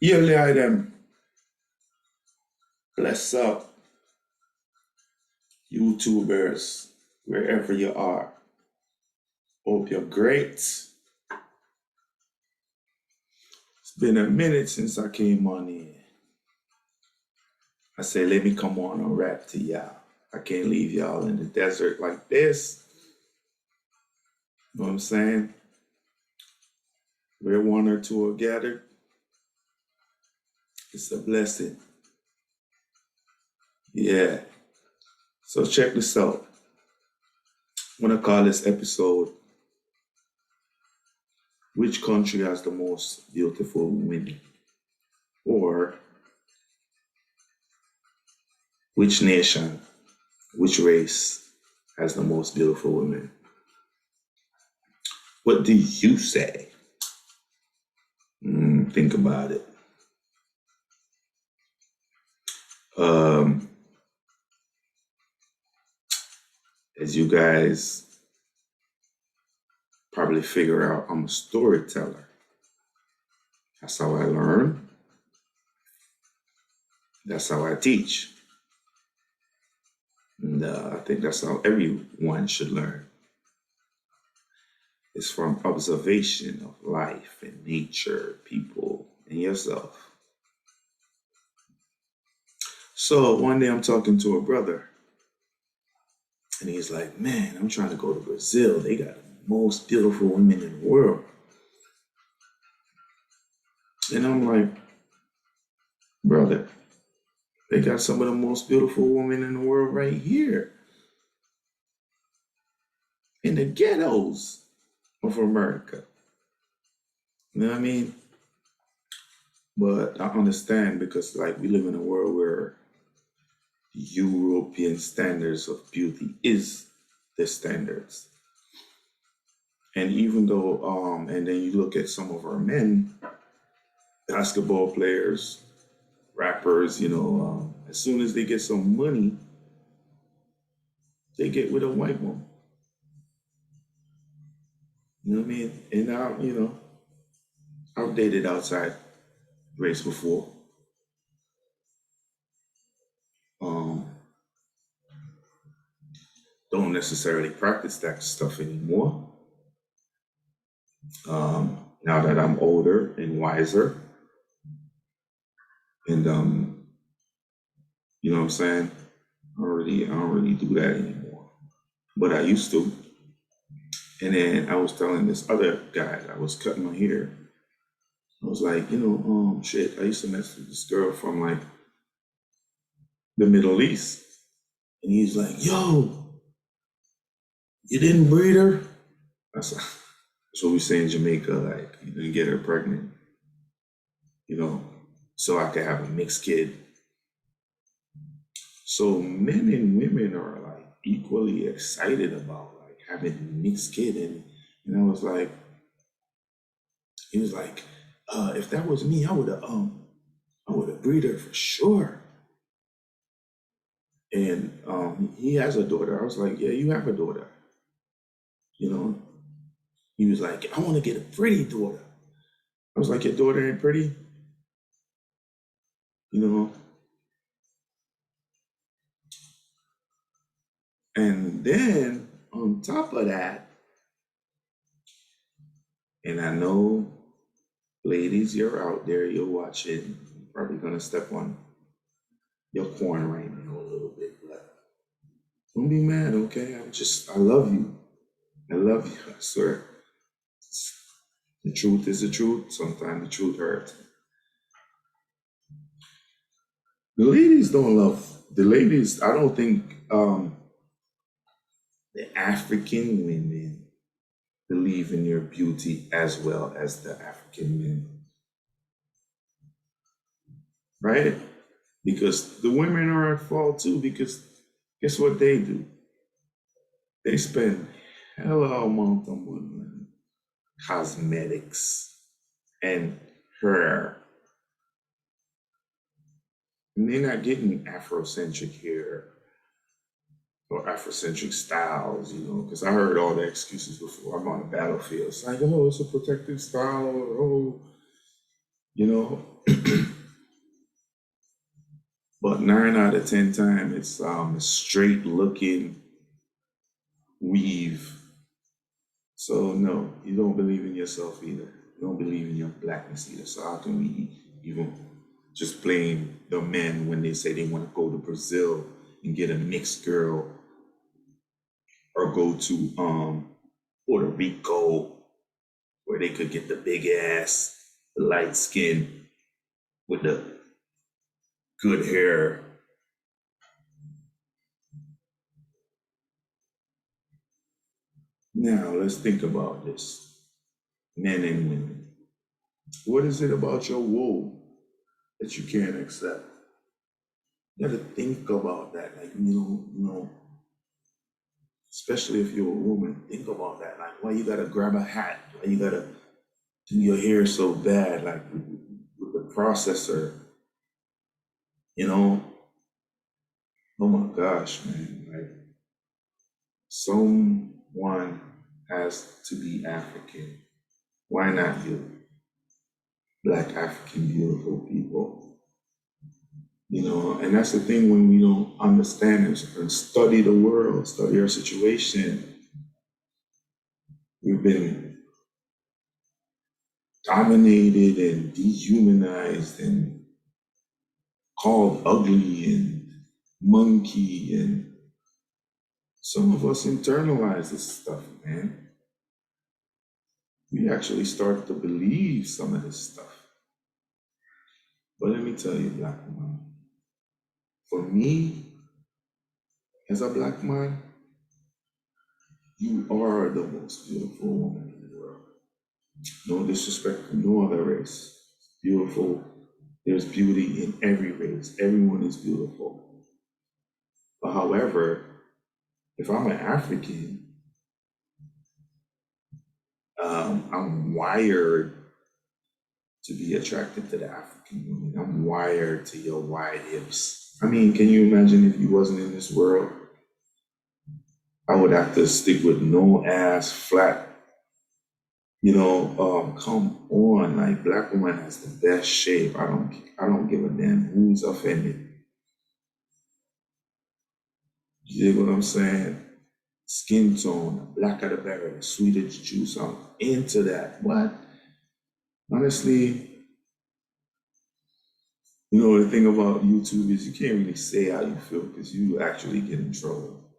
You lie them. Bless up, YouTubers, wherever you are. Hope you're great. It's been a minute since I came on here. I said, let me come on and rap to y'all. I can't leave y'all in the desert like this. You know what I'm saying? Where one or two are gathered, it's a blessing. Yeah. So check this out. I'm gonna call this episode Which Country Has the Most Beautiful Women? Or Which Nation, which race has the most beautiful women? What do you say? Think about it. Um, as you guys probably figure out, I'm a storyteller. That's how I learn. That's how I teach. And I think that's how everyone should learn. It's from observation of life and nature, people, and yourself. So one day I'm talking to a brother, and he's like, man, I'm trying to go to Brazil. They got the most beautiful women in the world. And I'm like, brother, they got some of the most beautiful women in the world right here in the ghettos of America. You know what I mean? But I understand because, like, we live in a world where European standards of beauty is the standards. And even though, and then you look at some of our men, basketball players, rappers, as soon as they get some money, they get with a white woman. You know what I mean? And now, I've dated outside race before. Um, don't necessarily practice that stuff anymore. Now that I'm older and wiser, and you know what I'm saying? I don't really do that anymore. But I used to. And then I was telling this other guy that was cutting my hair. I was like, shit, I used to mess with this girl from like the Middle East. And he's like, yo, you didn't breed her? That's what we say in Jamaica, like, you didn't get her pregnant, you know, so I could have a mixed kid. So men and women are like equally excited about like having a mixed kid. And I was like, he was like, if that was me, I would have breed her for sure. And he has a daughter. I was like, yeah, you have a daughter. You know, he was like, I want to get a pretty daughter. I was like, your daughter ain't pretty, you know. And then on top of that, and I know, ladies, you're out there, you're watching, you're probably gonna step on your corn right now a little bit, but don't be mad, okay? I love you. I love you, I swear. The truth is the truth. Sometimes the truth hurts. The ladies, I don't think the African women believe in your beauty as well as the African men, right? Because the women are at fault too, because guess what they do? They spend hella amount of money on cosmetics and hair. And they're not getting Afrocentric hair or Afrocentric styles, because I heard all the excuses before I'm on the battlefield. It's like, oh, it's a protective style, or oh, you know. But 9 out of 10 times, it's a straight looking weave. So no, you don't believe in yourself either. You don't believe in your blackness either. So how can we even just blame the men when they say they want to go to Brazil and get a mixed girl, or go to Puerto Rico where they could get the big ass, the light skin with the good hair? Now let's think about this, men and women. What is it about your wool that you can't accept? You gotta think about that. Like, especially if you're a woman, think about that. Like, why you gotta grab a hat? Why you gotta do your hair so bad? Like, with the processor, you know? Oh my gosh, man. Like, someone has to be African. Why not you? Black African beautiful people. And that's the thing, when we don't understand and study the world, study our situation. We've been dominated and dehumanized and called ugly and monkey, and some of us internalize this stuff, man. We actually start to believe some of this stuff. But let me tell you, black woman, for me, as a black man, you are the most beautiful woman in the world. No disrespect to no other race. Beautiful. There's beauty in every race. Everyone is beautiful. But however, if I'm an African, I'm wired to be attracted to the African woman. I'm wired to your wide hips. I mean, can you imagine if you wasn't in this world? I would have to stick with no ass, flat. Come on, like, black woman has the best shape. I don't give a damn who's offended. You dig what I'm saying? Skin tone, black of the berry, sweet as juice. I'm into that. What? Honestly, the thing about YouTube is you can't really say how you feel because you actually get in trouble.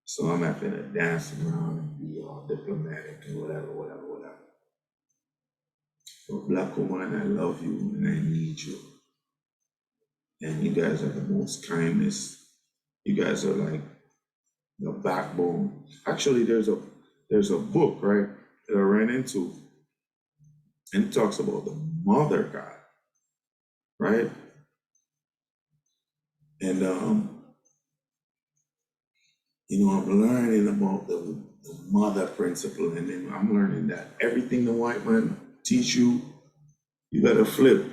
So I'm having to dance around and be all diplomatic and whatever, whatever, whatever. But black woman, I love you and I need you. And you guys are the most kindest. You guys are like the backbone. Actually, there's a book, right, that I ran into, and it talks about the mother God, right? And I'm learning about the mother principle, and then I'm learning that everything the white man teach you, you gotta flip.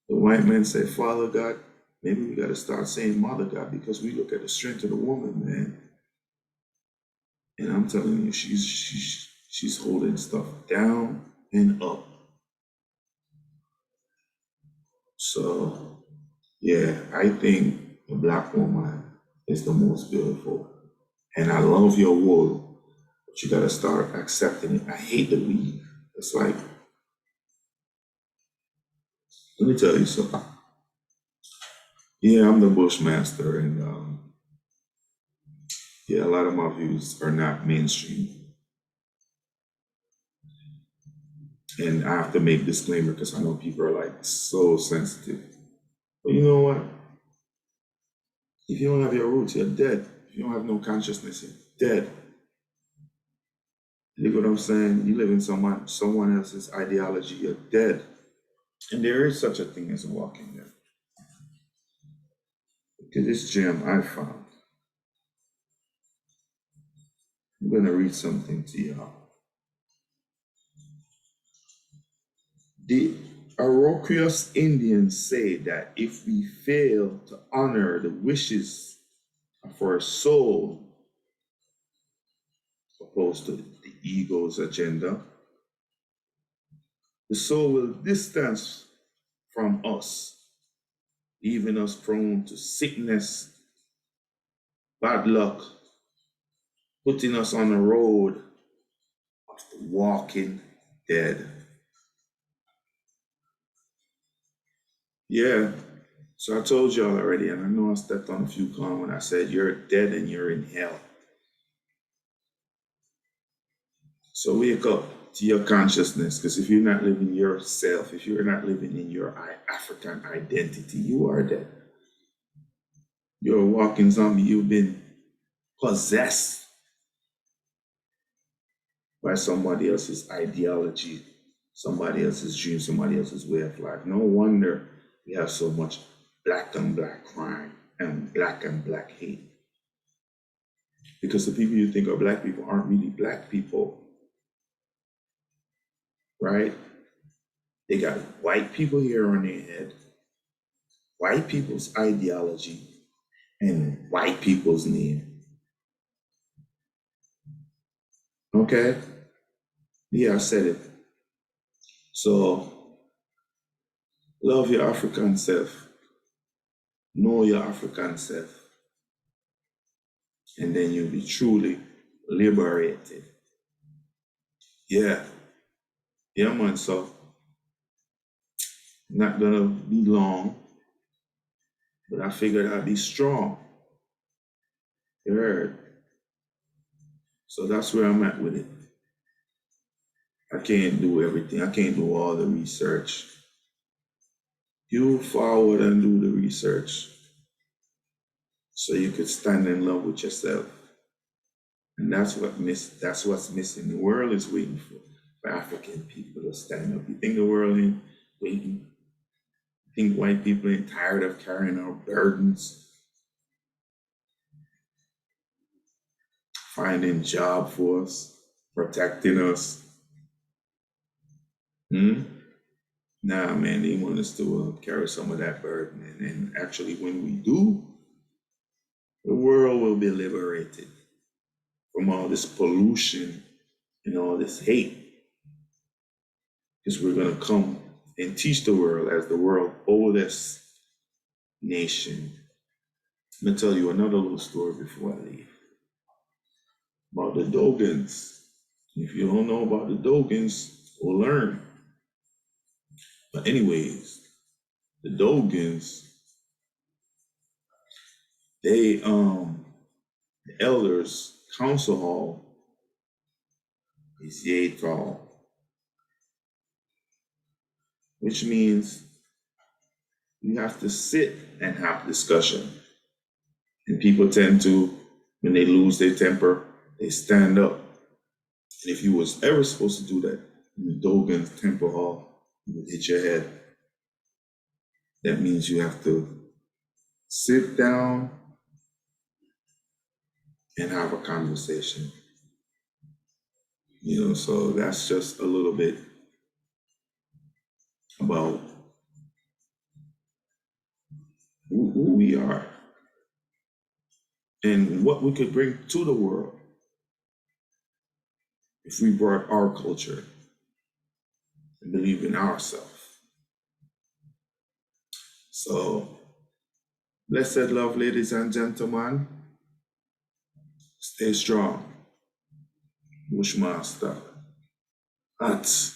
The white man said Father God, maybe we gotta start saying Mother God, because we look at the strength of the woman, man. And I'm telling you, she's holding stuff down and up. So yeah, I think the black woman is the most beautiful. And I love your wool, but you gotta start accepting it. I hate the weave. It's like, let me tell you something. Yeah, I'm the Bushmaster, and yeah, a lot of my views are not mainstream. And I have to make disclaimer because I know people are like so sensitive. But you know what? If you don't have your roots, you're dead. If you don't have no consciousness, you're dead. You know what I'm saying? You live in someone else's ideology, you're dead. And there is such a thing as a walking dead. Look at this gem I found. I'm gonna read something to y'all. The Iroquois Indians say that if we fail to honor the wishes of our soul, opposed to the ego's agenda, The soul will distance from us, leaving us prone to sickness, bad luck, putting us on the road of the walking dead. Yeah, so I told y'all already, and I know I stepped on a few corns when I said you're dead and you're in hell. So wake up to your consciousness, because if you're not living yourself, if you're not living in your African identity, you are dead. You're a walking zombie. You've been possessed by somebody else's ideology, somebody else's dream, somebody else's way of life. No wonder we have so much black on black crime and black hate. Because the people you think are black people aren't really black people, right? They got white people here on their head, white people's ideology, and white people's name. Okay? Yeah, I said it. So love your African self, know your African self, and then you'll be truly liberated. Yeah, yeah, man. So not gonna be long, but I figured I'd be strong. You heard? So that's where I'm at with it. I can't do everything. I can't do all the research. You forward and do the research so you could stand in love with yourself. And that's what's missing. The world is waiting for African people to stand up. You think the world ain't waiting? You think white people ain't tired of carrying our burdens, finding job for us, protecting us? Hmm? Nah, man, they want us to carry some of that burden. And actually, when we do, the world will be liberated from all this pollution and all this hate. Because we're going to come and teach the world as the world's oldest nation. I'm going to tell you another little story before I leave about the Dogons. If you don't know about the Dogons, we'll learn. But anyways, the Dogons, they the elders council hall is Yade Hall, which means you have to sit and have discussion. And people tend to, when they lose their temper, they stand up. And if you was ever supposed to do that in the Dogan's temple hall, you would hit your head. That means you have to sit down and have a conversation. So that's just a little bit about who we are and what we could bring to the world if we brought our culture and believe in ourselves. So, blessed love, ladies and gentlemen. Stay strong. Bushmaster. Hats.